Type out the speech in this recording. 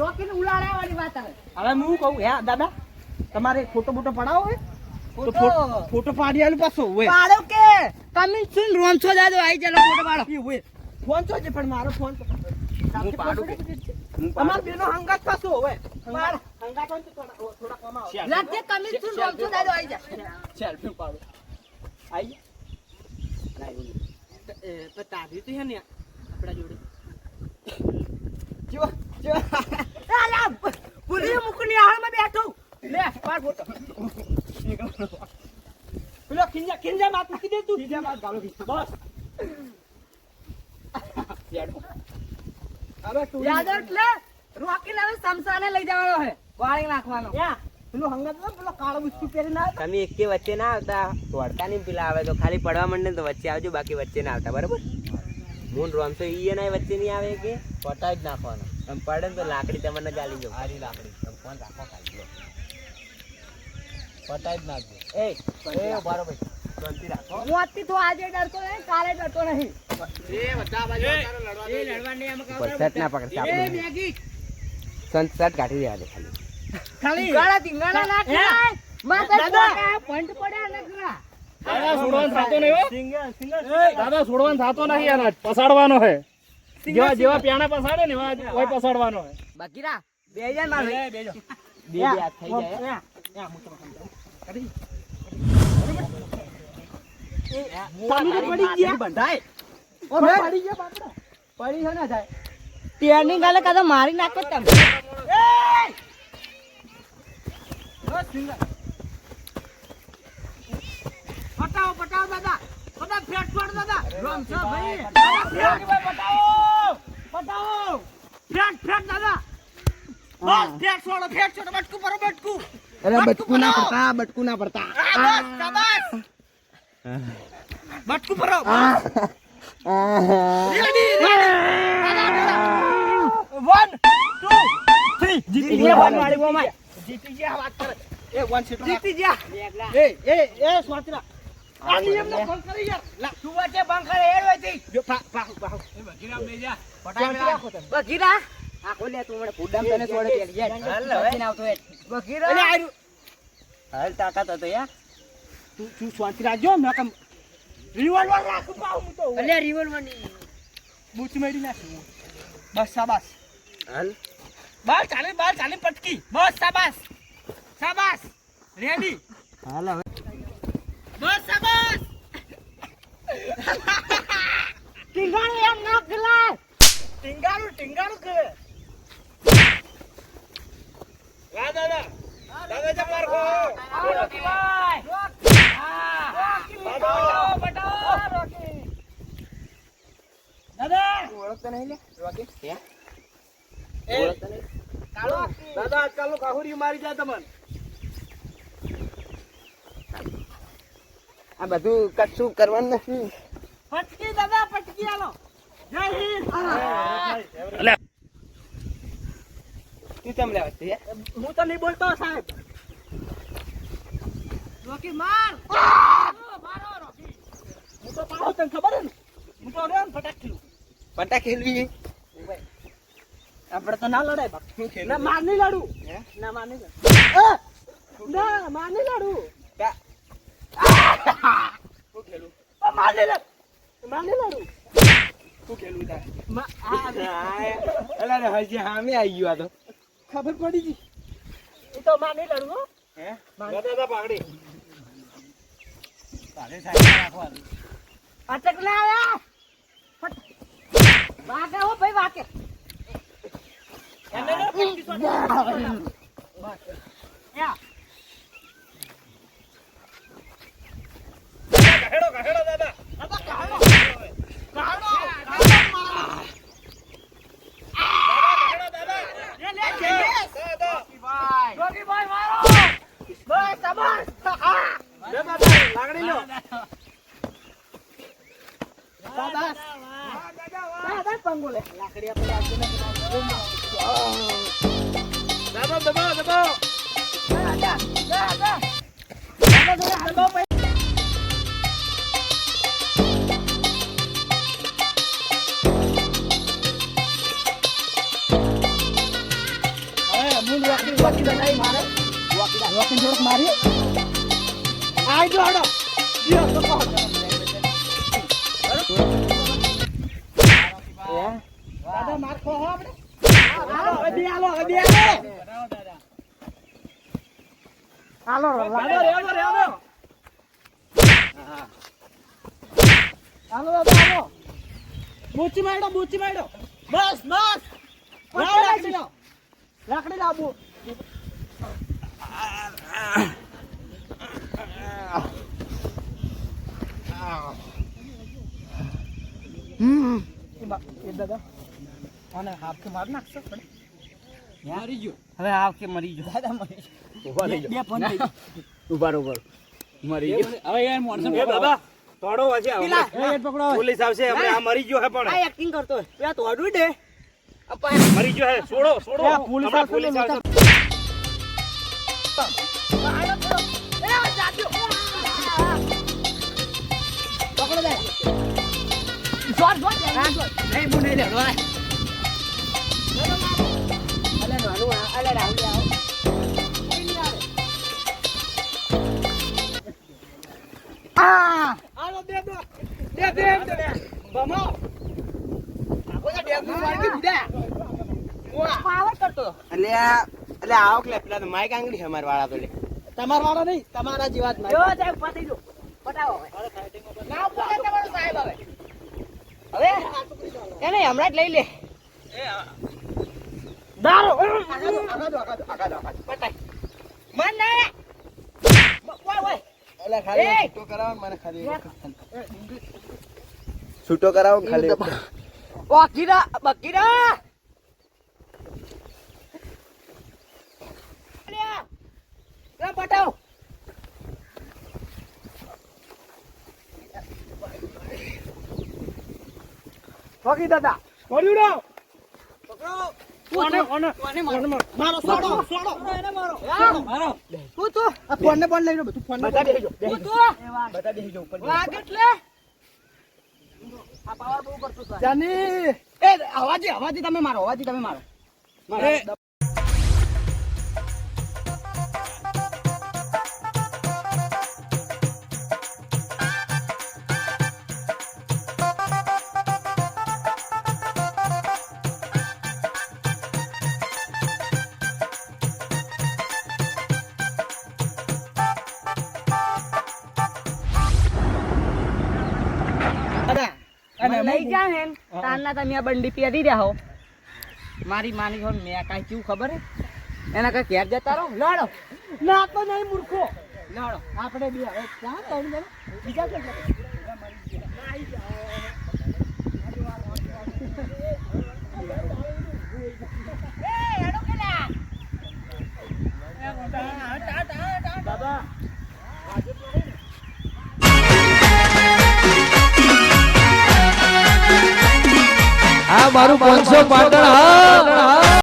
રોકીને ઉલાડ્યાવાની વાત આવે. હવે હું કહું હે દાદા તમારે ફોટો બોટો પડાવો હોય તો ફોટો પાડી આલું પાછો હોય પાડો કે તમે શું રોનસો દાદો આવી ચાલો ફોટો પાડો હોય ફોન તો છે પણ મારો ફોન હું પાડું કે તમાર બેનો હંગાત પાછો હોય હંગાત હોય તો થોડા કમાવો લાગે તમે શું રોનસો દાદો આવી જા સેલ્ફી પાડો આઈ તો તારી તો હે ને આપડા જોડે જો આલા પુરી મુકની હાલમાં બેઠો લે પાડ ફોટો પેલો ખિંજા માત મૂકી દે તું ખિંજા માત ગાલો બસ હવે તું યાદ એટલે રોકીને હવે સમસાને લઈ જવાનો છે વાળી નાખવાનો યા પેલો હંગાત પેલો કાળો બુસ્કી પહેરી ના તમે એકે વચ્ચે ના આવતા તોડતા નહીં પેલા આવે તો ખાલી પડવા માંડે ને તો વચ્ચે આવજો બાકી વચ્ચે ના આવતા બરાબર હું રોમસો ઈ ના વચ્ચે નહીં આવે કે પટાઈ જ નાખવાનો આમ પડે ને તો લાકડી તમને ચાલી જાવ સારી લાકડી તમે ફોન રાખો ખાલી પટાઈ જ નાખજો એ બરાબર શાંતિ રાખો મોતી તો આજે ડરતો નહીં કાલે ડરતો નહીં એ બધા બાજુ લડવા એ લડવાની એમ કહો પરસેટ ના પકડતા એ આપણે મેગી સંસટ કાઢી દેવા દે ખાલી ખાલી ગાળા ટીંગાણા ના ખાય માથે પંટ પડ્યા નકરા દાદા છોડવાનું થતો નહીં હો દાદા છોડવાનું થતો નહીં યાર પસાડવાનો હે જેવા પ્યાણા પસાડે ને એવા ઓય પસાડવાનો હે બકીરા બેજા માર બેજો બે હાથ થઈ જાય તમે પડી ગયા બંધાય ઓ પડી ગયા બાપડા પડી છે ના થાય તેરની ગાલે કાદા મારી નાખો તમે પટાવો દાદા બધા ફેટ છોડ દાદા રમશો ભાઈ પટાવો ફેટ દાદા બસ ફેટ છોડો બટકું પરો બટકું અરે બટકું ના પડતા બટકું પરો રેડી 1 2 3 જીતી ગયા વાળી બોમાય જીતી ગયા વાત કરે એ 1 સીટર જીતી ગયા એ સ્વાતરા આ નિયમ ને ફોન કરી યાર લા તું વાટે બંકર હેડવાથી જો પાહુ એ બગીરા બેજા બગીરા આ કોલે તું મને ફૂડામ તને છોડે પેલી યાર હાલ હવે આવતો એ બગીરા અલે આયુ હાલ તાકાત હતો યાર તું શાંતિ રાખજો મે કમ રિવોલ્વર રાખ પાઉ હું તો અલે રિવોલ્વર ની બૂચ મેડી નાખી બસ શાબાશ હાલ બાર ચાલે પટકી બસ શાબાશ રેડી હાલ હવે બસ શાબાશ ટીંગાણું એમ ના ખલાય ટીંગાણું કે વા દાદા જે મારકો રોકી ભાઈ રોકી દાદા ઓળખતો નહીં લે રોકી હે ઓળખતો નહીં કાળો દાદા આજકાલનું કાહુરી મારી જાય તમને આ બધું કશું કરવાનું નથી પટકી દાદા પટકી આલો જય હિન્દ તું ચમ લેવા છે હું તો નહીં બોલતો સાહેબ રોકી માર મારો રોકી હું તો પાડો તને ખબર હે ને હું તો રેન ફટાક થયું પટા ખેલવી આપણે તો ના લડાય બાપ હું ખેલું ના માર નહીં લડું હે ના માર નહીં લડું ના માર નહીં લડું હું ખેલું માર નહીં લડું હું ખેલું તાર આ અલા હજી હામે આવી ગયો આ તો ખબર પડી ગઈ એ તો માર નહીં લડું હો હે દાદા પાઘડી તારે સાઈડ રાખવાનું અટક લે આયા વાગે હો ભાઈ વાગે એને ને પટકી સોટી બસ યા હેડો દાદા દાદા કાળો રોકી ભાઈ મારો બસ શાબાશ લાગડી લો શાબાશ દાદા પંગોલે લાકડી આપણે આગળ દબાવ દાદા વોકી બનાવી મારે વોકી જોડક મારી આઈ જો હડો યો તો કહો દાદા માર ખો હો આપણે હાલો હવે બે હાલો હાલો હાલો બૂચી માડો બસ લાકડી લાવો એ દાદા અને હાફ કે માર નાખશો મરી ગયો હવે હાફ કે મરી ગયો દાદા મરી ગયો બે ફોન થઈ ઉભા મરી ગયો હવે યાર મોણસો એ દાદા તોડો વાજે એ પકડો પોલીસ આવશે આપણે આ મરી ગયો હે પણ આ એક્ટિંગ કરતો હોય પેલા તોડું દે મરી ગયો હે છોડો પોલીસ હમણાં પોલીસ આવશે પકડો દે શોટ નહીં હું નહીં લેડો અલે નાનું અલે રાહુલ આવો આલો દે બમો આકો દે નું મારી કે બુડા ઓવા પાવર કરતો એટલે આવો કે પેલા તો માઈક આંગળી છે અમાર વાળા તો લે તમાર વાળો નહીં તમારા જીવાત માં જો સાહેબ પતી જો પટાવો ના બોલે તમારો સાહેબ હવે એને હમણાં જ લઈ લે દારો આગળ પટાઈ મન ના ઓય એટલે ખાલી છૂટો કરાવો મને ખાલી છૂટો કરાવો ખાલી બકીરા પટાવ ફકી દાદા પડ્યું મારો સોડો એને મારો તું તો આ ફોન ને લઈ લો બધું ફોન ને બતા દેજો તું તો બતા દેજો ઉપર વાગ એટલે આ પાવર બહુ કરતો છે જાની એ અવાજી તમે મારો અને લઈ જા હે તારના તમે આ બંડી પહેરી રહ્યા હો મારી માની હો મે કાઈ કેવું ખબર હે એના કા ઘેર જતા રહો લડો ના તો નહીં મૂર્ખો લડો આપણે બે હવે ક્યાં ત્રણ જણ બીજા કે દાદા આ મારું 500 પાટણ હા